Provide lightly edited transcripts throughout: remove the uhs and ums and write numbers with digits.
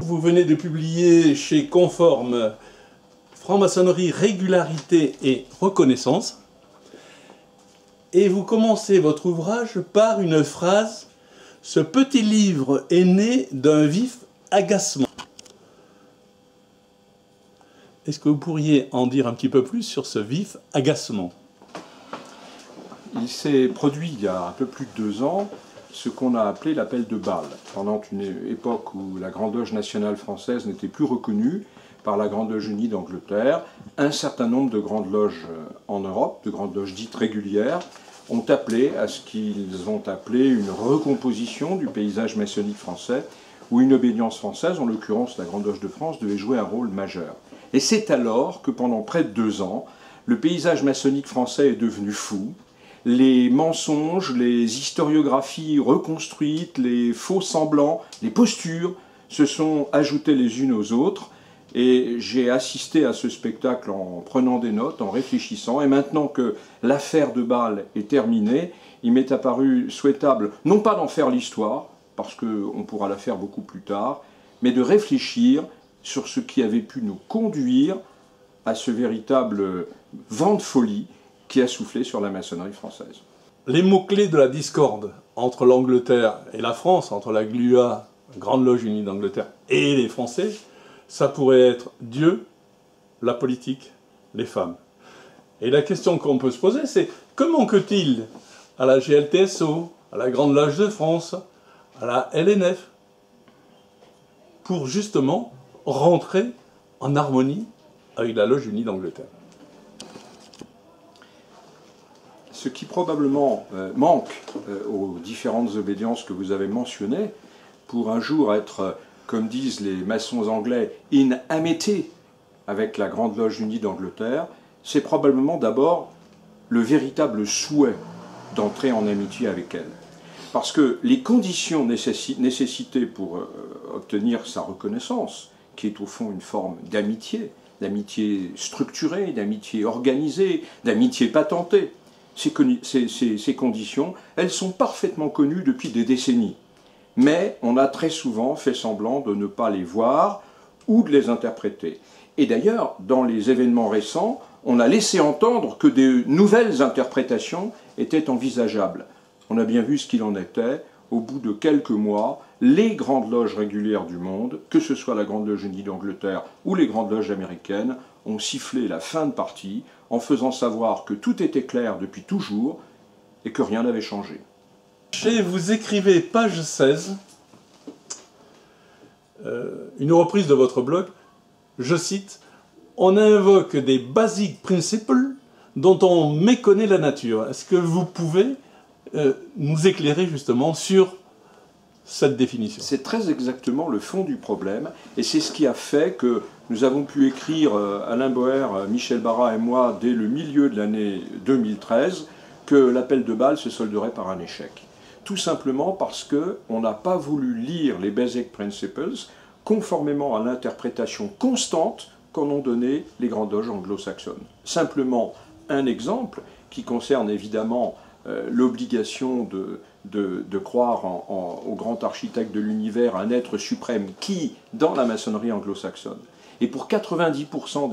vous venez de publier chez Conforme Franc-maçonnerie, régularité et reconnaissance. Et vous commencez votre ouvrage par une phrase: « Ce petit livre est né d'un vif agacement ». Est-ce que vous pourriez en dire un petit peu plus sur ce vif agacement? Il s'est produit il y a un peu plus de 2 ans ce qu'on a appelé l'appel de Bâle, pendant une époque où la Grande Loge nationale française n'était plus reconnue par la Grande Loge unie d'Angleterre. Un certain nombre de grandes loges en Europe, de grandes loges dites régulières, ont appelé à ce qu'ils ont appelé une recomposition du paysage maçonnique français, où une obédience française, en l'occurrence la Grande Loge de France, devait jouer un rôle majeur. Et c'est alors que pendant près de 2 ans, le paysage maçonnique français est devenu fou. Les mensonges, les historiographies reconstruites, les faux semblants, les postures se sont ajoutées les unes aux autres. Et j'ai assisté à ce spectacle en prenant des notes, en réfléchissant. Et maintenant que l'affaire de Bâle est terminée, il m'est apparu souhaitable, non pas d'en faire l'histoire, parce qu'on pourra la faire beaucoup plus tard, mais de réfléchir sur ce qui avait pu nous conduire à ce véritable vent de folie qui a soufflé sur la maçonnerie française. Les mots-clés de la discorde entre l'Angleterre et la France, entre la GLUA, Grande Loge unie d'Angleterre, et les Français, ça pourrait être Dieu, la politique, les femmes. Et la question qu'on peut se poser, c'est comment manque-t-il à la GLTSO, à la Grande Loge de France, à la LNF, pour justement rentrer en harmonie avec la Loge unie d'Angleterre? Ce qui probablement manque aux différentes obédiences que vous avez mentionnées, pour un jour être, comme disent les maçons anglais, in amity avec la Grande Loge unie d'Angleterre, c'est probablement d'abord le véritable souhait d'entrer en amitié avec elle. Parce que les conditions nécessitées pour obtenir sa reconnaissance, qui est au fond une forme d'amitié structurée, d'amitié organisée, d'amitié patentée, ces conditions, elles sont parfaitement connues depuis des décennies. Mais on a très souvent fait semblant de ne pas les voir ou de les interpréter. Et d'ailleurs, dans les événements récents, on a laissé entendre que de nouvelles interprétations étaient envisageables. On a bien vu ce qu'il en était. Au bout de quelques mois, les grandes loges régulières du monde, que ce soit la Grande Loge unie d'Angleterre ou les grandes loges américaines, ont sifflé la fin de partie en faisant savoir que tout était clair depuis toujours et que rien n'avait changé. Vous écrivez, page 16, une reprise de votre blog, je cite, « On invoque des basic principles dont on méconnaît la nature ». Est-ce que vous pouvez nous éclairer justement sur cette définition? C'est très exactement le fond du problème, et c'est ce qui a fait que nous avons pu écrire, Alain Boer, Michel Barra et moi, dès le milieu de l'année 2013, que l'appel de Bâle se solderait par un échec. Tout simplement parce qu'on n'a pas voulu lire les Basic Principles conformément à l'interprétation constante qu'en ont donné les grandes loges anglo-saxonnes. Simplement un exemple qui concerne évidemment l'obligation de croire au grand architecte de l'univers, un être suprême qui, dans la maçonnerie anglo-saxonne, et pour 90%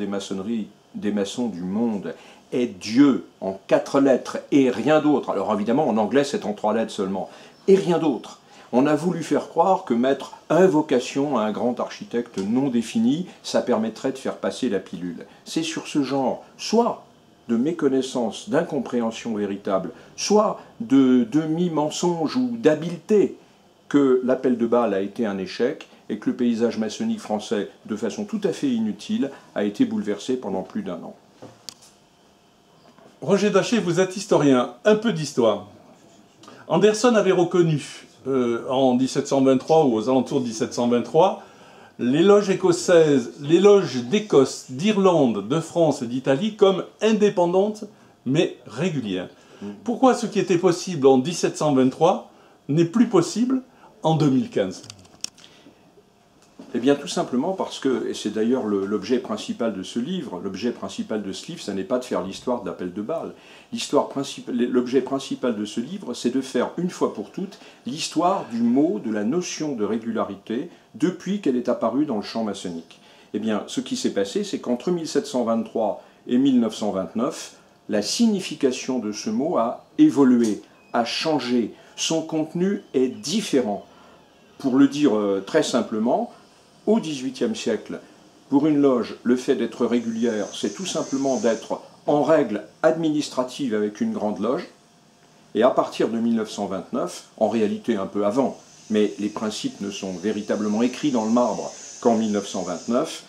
des maçons du monde, est Dieu en 4 lettres et rien d'autre. Alors évidemment, en anglais, c'est en 3 lettres seulement. Et rien d'autre. On a voulu faire croire que mettre invocation à un grand architecte non défini, ça permettrait de faire passer la pilule. C'est sur ce genre, soit de méconnaissance, d'incompréhension véritable, soit de demi-mensonge ou d'habileté, que l'appel de Bâle a été un échec et que le paysage maçonnique français, de façon tout à fait inutile, a été bouleversé pendant plus d'1 an. Roger Daché, vous êtes historien, un peu d'histoire. Anderson avait reconnu en 1723 ou aux alentours de 1723 les loges écossaises, les loges d'Écosse, d'Irlande, de France et d'Italie comme indépendantes mais régulières. Pourquoi ce qui était possible en 1723 n'est plus possible en 2015? Eh bien tout simplement parce que, et c'est d'ailleurs l'objet principal de ce livre, ça n'est pas de faire l'histoire de l'appel de Bâle. L'objet principal de ce livre, c'est de faire une fois pour toutes l'histoire du mot, de la notion de régularité, depuis qu'elle est apparue dans le champ maçonnique. Eh bien ce qui s'est passé, c'est qu'entre 1723 et 1929, la signification de ce mot a évolué, a changé, son contenu est différent. Pour le dire très simplement, au XVIIIe siècle, pour une loge, le fait d'être régulière, c'est tout simplement d'être en règle administrative avec une grande loge. Et à partir de 1929, en réalité un peu avant, mais les principes ne sont véritablement écrits dans le marbre qu'en 1929,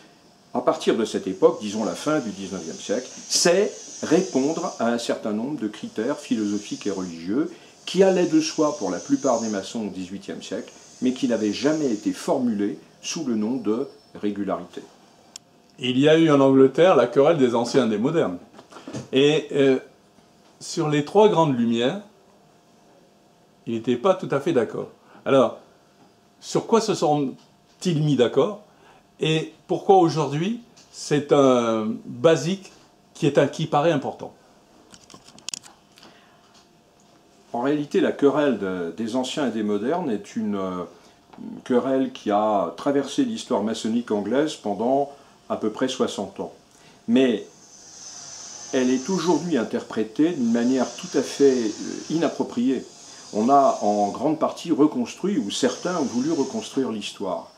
à partir de cette époque, disons la fin du XIXe siècle, c'est répondre à un certain nombre de critères philosophiques et religieux qui allaient de soi pour la plupart des maçons au XVIIIe siècle, mais qui n'avaient jamais été formulés sous le nom de régularité. Il y a eu en Angleterre la querelle des anciens et des modernes. Et sur les trois grandes lumières, ils n'étaient pas tout à fait d'accord. Alors, sur quoi se sont-ils mis d'accord? Et pourquoi aujourd'hui, c'est un basique qui paraît important? En réalité, la querelle des anciens et des modernes est une querelle qui a traversé l'histoire maçonnique anglaise pendant à peu près 60 ans. Mais elle est aujourd'hui interprétée d'une manière tout à fait inappropriée. On a en grande partie reconstruit, ou certains ont voulu reconstruire l'histoire.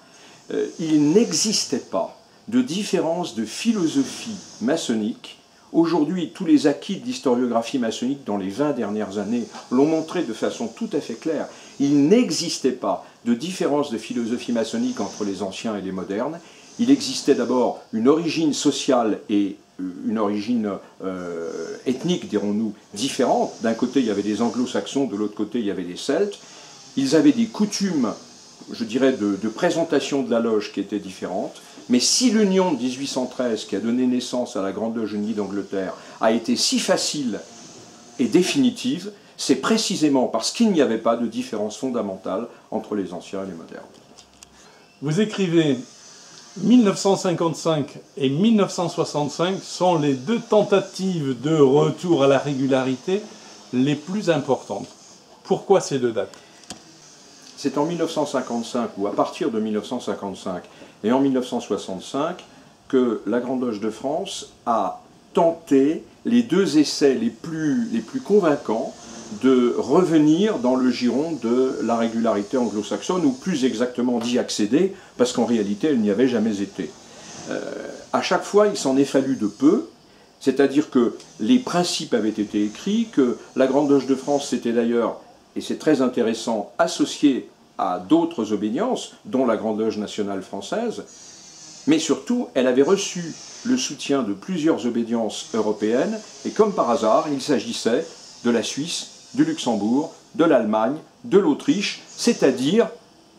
Il n'existait pas de différence de philosophie maçonnique. Aujourd'hui, tous les acquis de l'historiographie maçonnique dans les 20 dernières années l'ont montré de façon tout à fait claire. Il n'existait pas de différence de philosophie maçonnique entre les anciens et les modernes. Il existait d'abord une origine sociale et une origine ethnique, dirons-nous, différente. D'un côté, il y avait des anglo-saxons, de l'autre côté, il y avait des celtes. Ils avaient des coutumes, je dirais, de présentation de la loge qui étaient différentes. Mais si l'union de 1813, qui a donné naissance à la Grande Loge Unie d'Angleterre, a été si facile et définitive, c'est précisément parce qu'il n'y avait pas de différence fondamentale entre les anciens et les modernes. Vous écrivez 1955 et 1965 sont les deux tentatives de retour à la régularité les plus importantes. Pourquoi ces deux dates? C'est en 1955, ou à partir de 1955 et en 1965, que la Grande Loge de France a tenté les deux essais les plus convaincants de revenir dans le giron de la régularité anglo-saxonne, ou plus exactement d'y accéder, parce qu'en réalité, elle n'y avait jamais été. À chaque fois, il s'en est fallu de peu, c'est-à-dire que les principes avaient été écrits, que la Grande Loge de France s'était d'ailleurs, et c'est très intéressant, associée à d'autres obédiences, dont la Grande Loge nationale française, mais surtout, elle avait reçu le soutien de plusieurs obédiences européennes, et comme par hasard, il s'agissait de la Suisse, du Luxembourg, de l'Allemagne, de l'Autriche, c'est-à-dire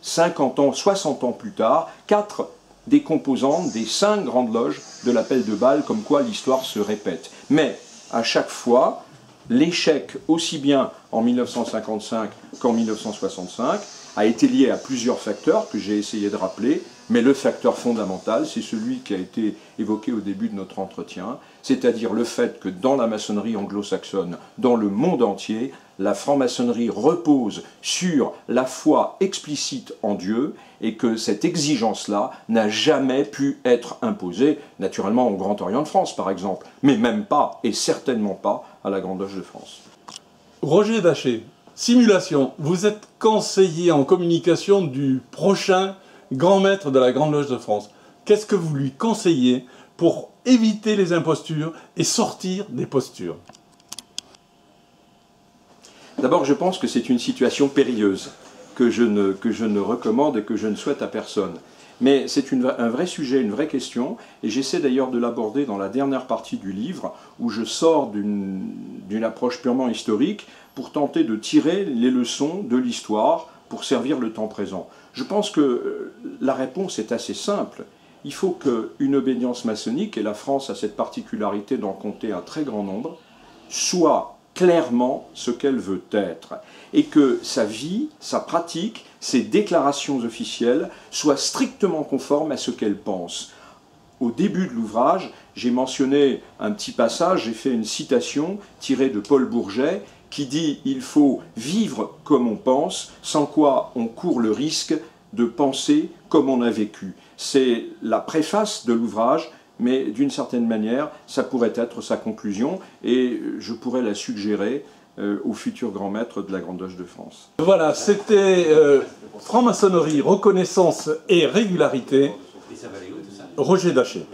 50 ans, 60 ans plus tard, 4 des composantes des 5 grandes loges de l'appel de Bâle, comme quoi l'histoire se répète. Mais à chaque fois, l'échec, aussi bien en 1955 qu'en 1965, a été lié à plusieurs facteurs que j'ai essayé de rappeler, mais le facteur fondamental, c'est celui qui a été évoqué au début de notre entretien, c'est-à-dire le fait que dans la maçonnerie anglo-saxonne, dans le monde entier, la franc-maçonnerie repose sur la foi explicite en Dieu et que cette exigence-là n'a jamais pu être imposée, naturellement au Grand Orient de France par exemple, mais même pas et certainement pas à la Grande Loge de France. Roger Daché, simulation, vous êtes conseiller en communication du prochain grand maître de la Grande Loge de France. Qu'est-ce que vous lui conseillez pour éviter les impostures et sortir des postures? D'abord, je pense que c'est une situation périlleuse que je ne recommande et que je ne souhaite à personne. Mais c'est un vrai sujet, une vraie question, et j'essaie d'ailleurs de l'aborder dans la dernière partie du livre, où je sors d'une approche purement historique pour tenter de tirer les leçons de l'histoire pour servir le temps présent. Je pense que la réponse est assez simple. Il faut qu'une obédience maçonnique, et la France a cette particularité d'en compter un très grand nombre, soit clairement ce qu'elle veut être, et que sa vie, sa pratique, ses déclarations officielles soient strictement conformes à ce qu'elle pense. Au début de l'ouvrage, j'ai mentionné un petit passage, j'ai fait une citation tirée de Paul Bourget qui dit « Il faut vivre comme on pense, sans quoi on court le risque de penser comme on a vécu ». C'est la préface de l'ouvrage, mais d'une certaine manière, ça pourrait être sa conclusion, et je pourrais la suggérer au futur grand maître de la Grande Loge de France. Voilà, c'était franc-maçonnerie, reconnaissance et régularité, Roger Daché.